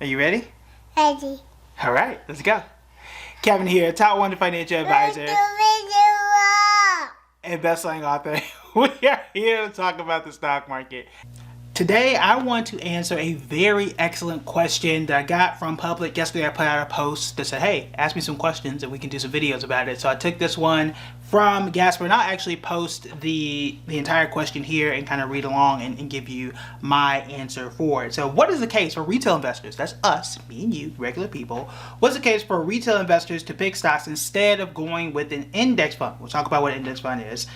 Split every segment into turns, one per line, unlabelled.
Are you ready?
Ready.
All right, let's go. Kevin here, top 1 financial advisor and best-selling author. We are here to talk about the stock market. Today, I want to answer a very excellent question that I got from public. Yesterday, I put out a post that said, hey, ask me some questions and we can do some videos about it. So I took this one from Gasper, and I'll actually post the entire question here and kind of read along and give you my answer for it. So what is the case for retail investors? That's us, me and you, regular people. What's the case for retail investors to pick stocks instead of going with an index fund? We'll talk about what an index fund is.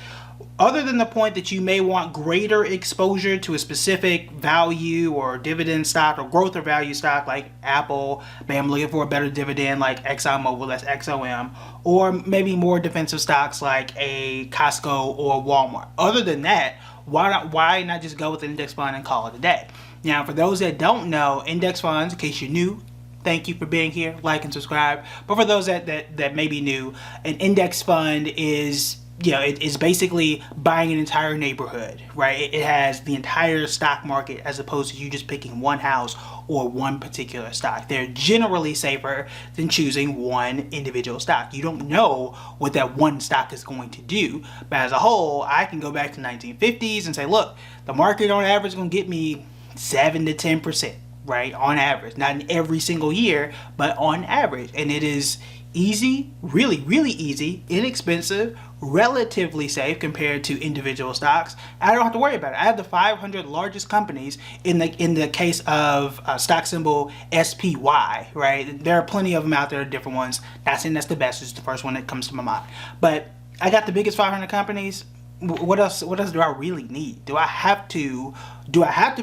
Other than the point that you may want greater exposure to a specific value or dividend stock or growth or value stock like Apple, maybe I'm looking for a better dividend like ExxonMobil, that's XOM, or maybe more defensive stocks like a Costco or Walmart. Other than that, why not just go with an index fund and call it a day? Now, for those that don't know, index funds, in case you're new, thank you for being here, like and subscribe. But for those that may be new, an index fund is, it is basically buying an entire neighborhood, right? It has the entire stock market as opposed to you just picking one house or one particular stock. They're generally safer than choosing one individual stock. You don't know what that one stock is going to do, but as a whole, I can go back to 1950s and say, look, the market on average is going to get me 7 to 10%, right? On average, not in every single year, but on average. And it is easy, really, really easy, inexpensive, relatively safe compared to individual stocks. I don't have to worry about it. I have the 500 largest companies in the case of stock symbol SPY, right? There are plenty of them out there, different ones. Not saying that's the best, it's the first one that comes to my mind. But I got the biggest 500 companies. What else do I really need? Do I have to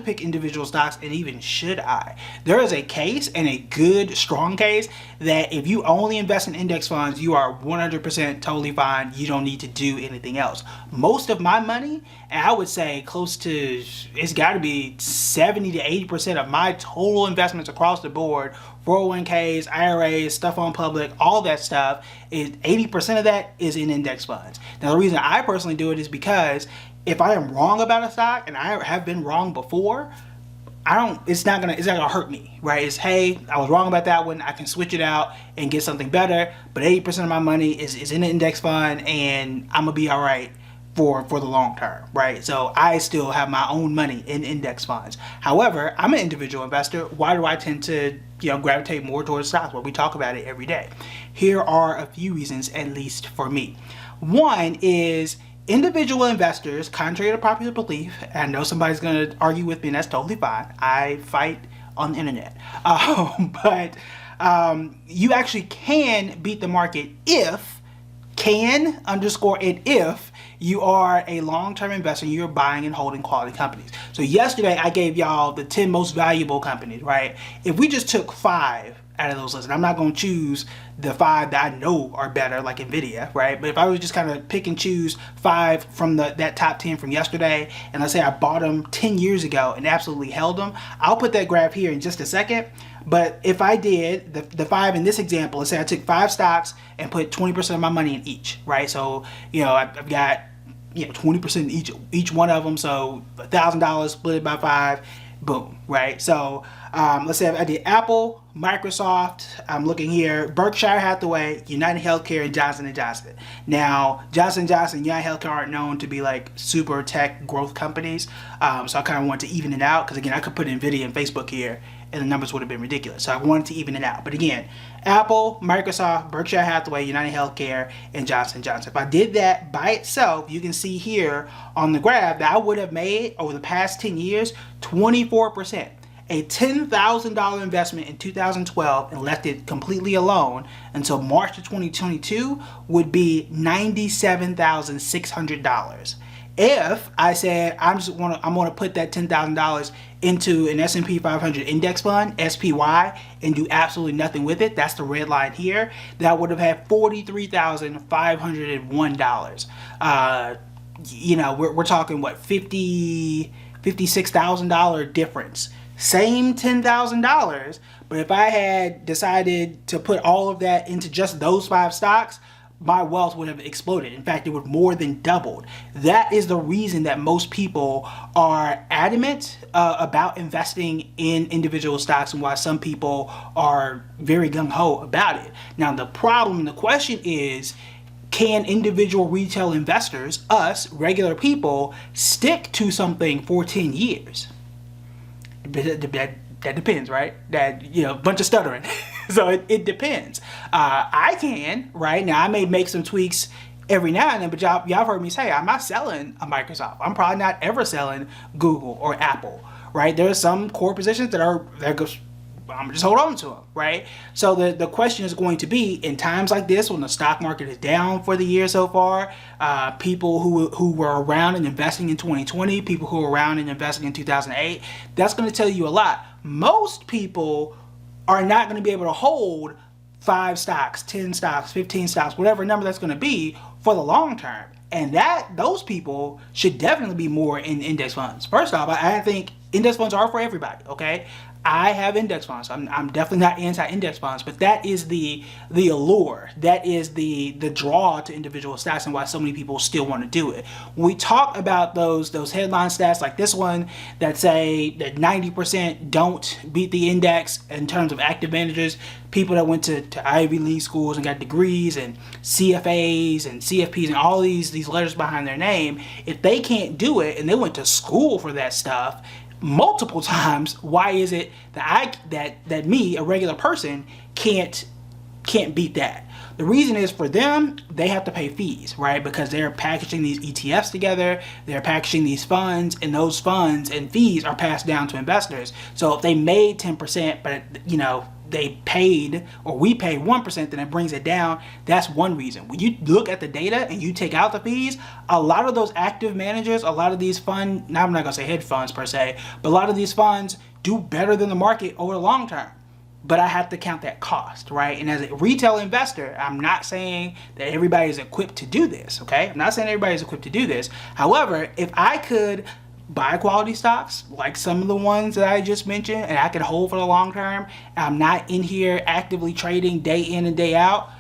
pick individual stocks, and even should I? There is a case, and a good strong case, that if you only invest in index funds, you are 100% totally fine. You don't need to do anything else. Most of my money, and I would say close to, it's got to be 70 to 80% of my total investments across the board, 401ks, IRAs, stuff on public, all that stuff, is 80% of that is in index funds. Now, the reason I personally do it is because if I am wrong about a stock, and I have been wrong before, it's not gonna hurt me, right? It's, hey, I was wrong about that one, I can switch it out and get something better, but 80% of my money is in an index fund, and I'm gonna be all right for the long term, right? So I still have my own money in index funds. However, I'm an individual investor. Why do I tend to gravitate more towards stocks? Well, we talk about it every day. Here are a few reasons, at least for me. One is individual investors, contrary to popular belief, and I know somebody's going to argue with me, and that's totally fine. I fight on the internet. But you actually can beat the market if you are a long-term investor and you're buying and holding quality companies. So yesterday I gave y'all the 10 most valuable companies, right? If we just took 5 out of those lists, and I'm not going to choose the 5 that I know are better, like Nvidia, right? But if I was just kind of pick and choose 5 from that top 10 from yesterday, and let's say I bought them 10 years ago and absolutely held them, I'll put that graph here in just a second. But if I did the 5 in this example, let's say I took 5 stocks and put 20% of my money in each, right? So, I've got 20% in each one of them, so $1,000 split it by 5, boom, right? So let's say I did Apple, Microsoft, I'm looking here, Berkshire Hathaway, United Healthcare, and Johnson & Johnson. Now, Johnson & Johnson and United Healthcare aren't known to be like super tech growth companies, so I kind of want to even it out, because again, I could put Nvidia and Facebook here, and the numbers would have been ridiculous. So I wanted to even it out. But again, Apple, Microsoft, Berkshire Hathaway, United Healthcare, and Johnson & Johnson. If I did that by itself, you can see here on the graph that I would have made over the past 10 years, 24%. A $10,000 investment in 2012 and left it completely alone until March of 2022 would be $97,600. If I said I'm going to put that $10,000 into an S&P 500 index fund, SPY, and do absolutely nothing with it, that's the red line here, that would have had $43,501. We're talking what, $56,000 difference. Same $10,000, but if I had decided to put all of that into just those 5 stocks, my wealth would have exploded. In fact, it would more than doubled. That is the reason that most people are adamant about investing in individual stocks, and why some people are very gung-ho about it. Now, the problem, the question is, can individual retail investors, us, regular people, stick to something for 10 years? That depends, right? That, a bunch of stuttering. So it depends. I can, right? Now, I may make some tweaks every now and then, but y'all have heard me say, I'm not selling a Microsoft. I'm probably not ever selling Google or Apple, right? There are some core positions I'm just hold on to them, right? So the question is going to be, in times like this, when the stock market is down for the year so far, people who were around and investing in 2020, people who were around and investing in 2008, that's going to tell you a lot. Most people are not going to be able to hold 5 stocks, 10 stocks, 15 stocks, whatever number that's going to be for the long term. And those people should definitely be more in index funds. First off, I think index funds are for everybody, okay? I have index funds. I'm definitely not anti-index funds, but that is the allure. That is the draw to individual stocks, and why so many people still want to do it. When we talk about those headline stats like this one that say that 90% don't beat the index in terms of active managers, people that went to Ivy League schools and got degrees and CFAs and CFPs and all these letters behind their name, if they can't do it and they went to school for that stuff multiple times, why is it that me, a regular person, can't beat that? The reason is, for them, they have to pay fees, right? Because they're packaging these ETFs together, they're packaging these funds, and those funds and fees are passed down to investors. So if they made 10%, but they paid, or we paid 1%, then it brings it down. That's one reason. When you look at the data and you take out the fees, a lot of those active managers, a lot of these now I'm not gonna say hedge funds per se, but a lot of these funds do better than the market over the long term. But I have to count that cost, right? And as a retail investor, I'm not saying that everybody is equipped to do this, okay? I'm not saying everybody is equipped to do this. However, if I could buy quality stocks like some of the ones that I just mentioned, and I could hold for the long term, and I'm not in here actively trading day in and day out,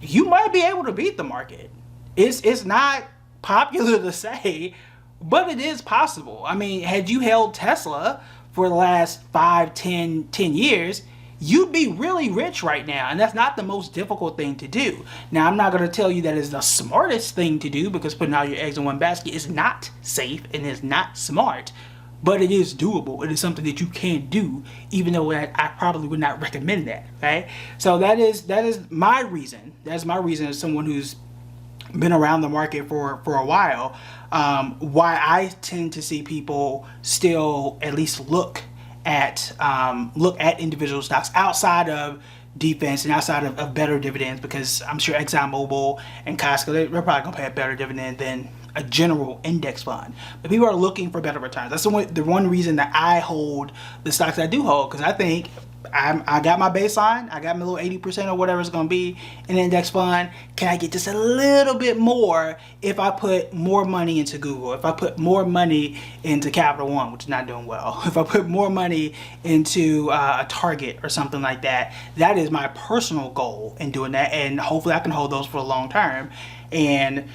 you might be able to beat the market. It's not popular to say, but it is possible. I mean, had you held Tesla for the last 5, 10 years, you'd be really rich right now, and that's not the most difficult thing to do. Now, I'm not going to tell you that is the smartest thing to do, because putting all your eggs in one basket is not safe and is not smart, but it is doable. It is something that you can do, even though I probably would not recommend that, okay? So that is my reason. That's my reason, as someone who's been around the market for a while, why I tend to see people still at least look at individual stocks outside of defense and outside of better dividends, because I'm sure ExxonMobil and Costco, they're probably gonna pay a better dividend than a general index fund. But people are looking for better returns. That's the one reason that I hold the stocks I do hold, because I think I got my baseline, I got my little 80% or whatever it's going to be in an index fund. Can I get just a little bit more if I put more money into Google, if I put more money into Capital One, which is not doing well, if I put more money into a Target or something like that? That is my personal goal in doing that, and hopefully I can hold those for the long term. And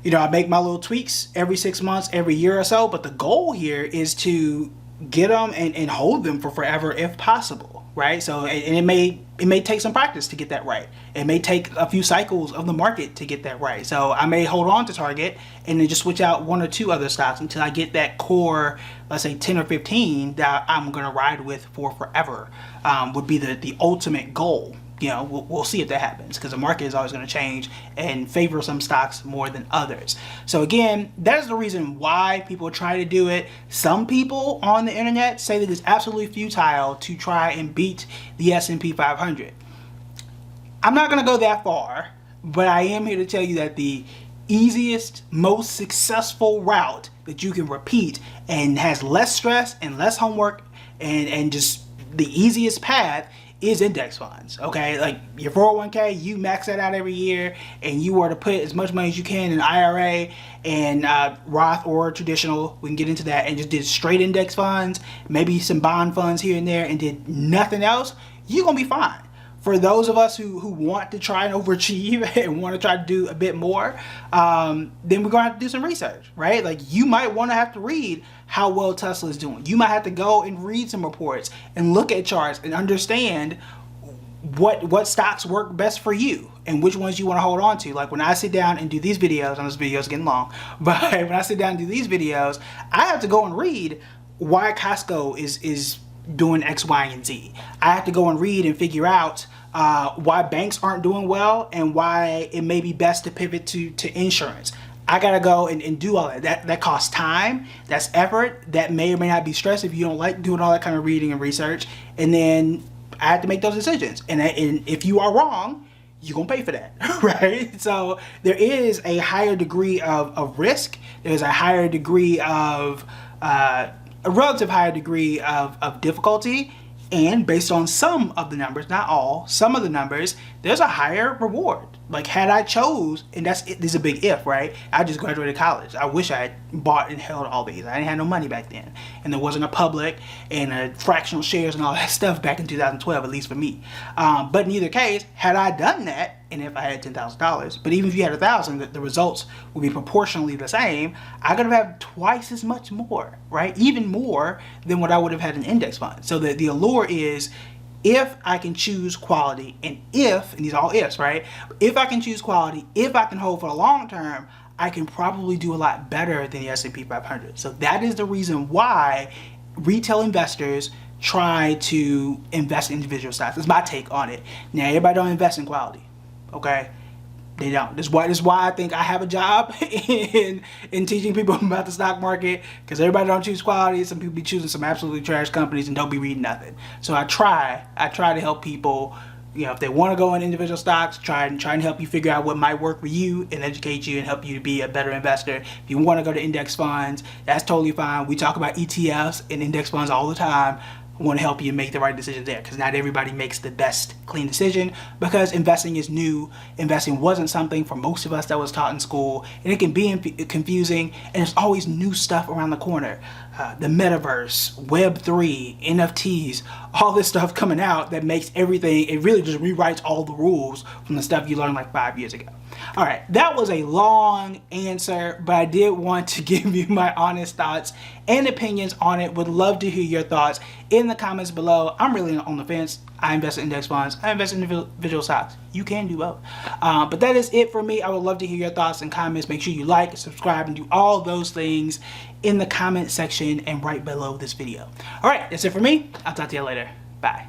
I make my little tweaks every 6 months, every year or so, but the goal here is to get them and hold them for forever if possible, right? So, and it may take some practice to get that right. It may take a few cycles of the market to get that right. So I may hold on to Target and then just switch out 1 or 2 other stocks until I get that core, let's say 10 or 15 that I'm gonna ride with for forever. Would be the ultimate goal. We'll see if that happens, because the market is always going to change and favor some stocks more than others. So again, that is the reason why people try to do it. Some people on the internet say that it's absolutely futile to try and beat the S&P 500. I'm not going to go that far, but I am here to tell you that the easiest, most successful route that you can repeat and has less stress and less homework and just the easiest path is index funds, okay? Like your 401k, you max that out every year, and you were to put as much money as you can in IRA and Roth or traditional, we can get into that, and just did straight index funds, maybe some bond funds here and there, and did nothing else, you're gonna be fine. For those of us who want to try and overachieve and want to try to do a bit more, then we're gonna have to do some research, right? Like, you might want to have to read how well Tesla is doing. You might have to go and read some reports and look at charts and understand what stocks work best for you and which ones you want to hold on to. Like, when I sit down and do these videos, and this video is getting long, but when I sit down and do these videos, I have to go and read why Costco is doing X, Y, and Z. I have to go and read and figure out why banks aren't doing well and why it may be best to pivot to insurance. I gotta go and do all that. That costs time, that's effort, that may or may not be stress if you don't like doing all that kind of reading and research. And then I have to make those decisions. And if you are wrong, you're gonna pay for that, right? So there is a higher degree of risk. There's a higher degree of, a relative higher degree of difficulty. And based on some of the numbers, not all, some of the numbers, there's a higher reward. Like, had I chose, and this is a big if, right? I just graduated college. I wish I had bought and held all these. I didn't have no money back then. And there wasn't a public and a fractional shares and all that stuff back in 2012, at least for me. But in either case, had I done that, and if I had $10,000, but even if you had 1,000, the results would be proportionally the same. I could have had twice as much more, right? Even more than what I would have had in index funds. So the allure is, if I can choose quality, and these are all ifs, right? If I can choose quality, if I can hold for the long term, I can probably do a lot better than the S&P 500. So that is the reason why retail investors try to invest in individual stocks. That's my take on it. Now, everybody don't invest in quality, okay? They don't. This is why I think I have a job in teaching people about the stock market, because everybody don't choose quality. Some people be choosing some absolutely trash companies and don't be reading nothing. So I try to help people, you know, if they want to go in individual stocks, try and help you figure out what might work for you and educate you and help you to be a better investor. If you want to go to index funds, that's totally fine. We talk about ETFs and index funds all the time. I want to help you make the right decision there, because not everybody makes the best clean decision, because investing is new. Investing wasn't something for most of us that was taught in school, and it can be confusing, and there's always new stuff around the corner. The metaverse, Web3, NFTs, all this stuff coming out that makes everything, it really just rewrites all the rules from the stuff you learned like 5 years ago. All right, that was a long answer, but I did want to give you my honest thoughts and opinions on it. Would love to hear your thoughts in the comments below. I'm really on the fence. I invest in index funds. I invest in individual stocks. You can do both. But that is it for me. I would love to hear your thoughts and comments. Make sure you like, subscribe, and do all those things in the comment section and right below this video. All right, that's it for me. I'll talk to you later. Bye.